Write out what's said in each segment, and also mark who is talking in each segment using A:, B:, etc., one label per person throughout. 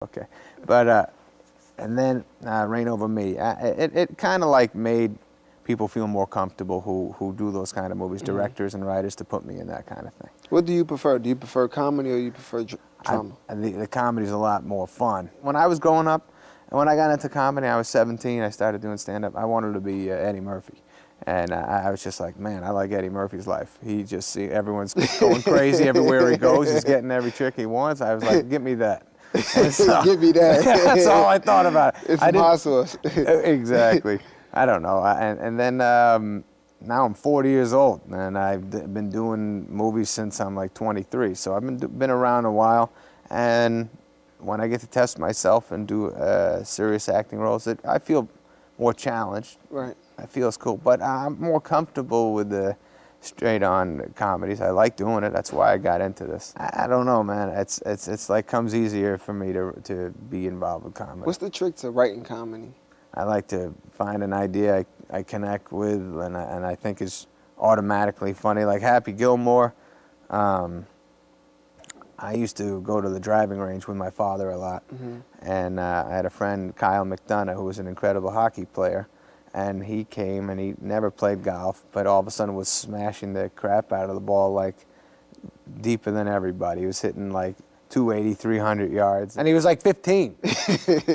A: Okay, but and then Reign Over Me. It kind of like made people feel more comfortable who do those kind of movies, directors and writers, to put me in that kind of thing.
B: What do you prefer? Do you prefer comedy or you prefer drama?
A: The comedy's a lot more fun. When I was growing up, and when I got into comedy, I was 17. I started doing stand-up. I wanted to be Eddie Murphy. And I was just like, man, I like Eddie Murphy's life. He just everyone's going crazy everywhere he goes. He's getting every chick he wants. I was like, give me that. So,
B: give me that.
A: That's all I thought about.
B: It's some hot sauce.
A: Exactly. I don't know. And then now I'm 40 years old, and I've been doing movies since I'm like 23. So I've been around a while, and when I get to test myself and do serious acting roles, I feel more challenged.
B: Right.
A: It feels cool, but I'm more comfortable with the straight-on comedies. I like doing it. That's why I got into this. I don't know, man. It's like comes easier for me to be involved with comedy.
B: What's the trick to writing comedy?
A: I like to find an idea I connect with, and I think is automatically funny. Like Happy Gilmore. I used to go to the driving range with my father a lot, and I had a friend, Kyle McDonough, who was an incredible hockey player. And he came, and he never played golf, but all of a sudden was smashing the crap out of the ball, like deeper than everybody. He was hitting like 280, 300 yards, and he was like 15.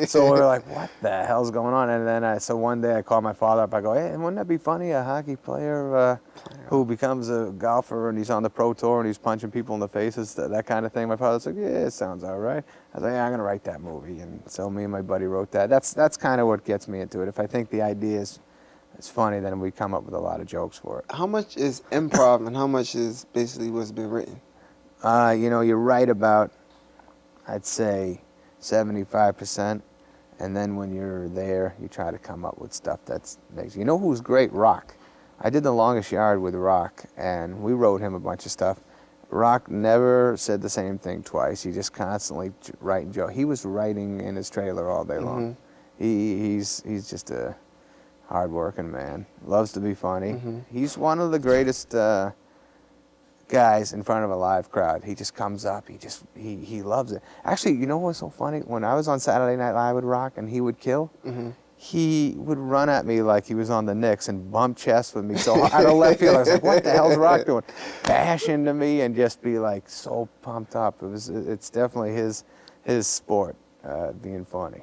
A: So we were like, what the hell's going on? And then so one day I called my father up. I go, hey, wouldn't that be funny, a hockey player who becomes a golfer, and he's on the pro tour and he's punching people in the faces, that kind of thing? My father's like, yeah, it sounds all right. I was like, yeah, I'm gonna write that movie. And so me and my buddy wrote that. That's kind of what gets me into it. If I think the idea is funny, then we come up with a lot of jokes for it.
B: How much is improv and how much is basically what's been written?
A: You know, you're right about, I'd say 75%, and then when you're there, you try to come up with stuff that's makes. You know who's great? Rock. I did The Longest Yard with Rock, and we wrote him a bunch of stuff. Rock never said the same thing twice. He just constantly writing jokes. He was writing in his trailer all day long. He's just a hard-working man. Loves to be funny. He's one of the greatest guys in front of a live crowd. He just comes up. He loves it. Actually, you know what's so funny? When I was on Saturday Night Live with Rock and he would kill, he would run at me like he was on the Knicks and bump chest with me so out of left field. I was like, what the hell's Rock doing? Bash into me and just be like so pumped up. It's definitely his sport, being funny.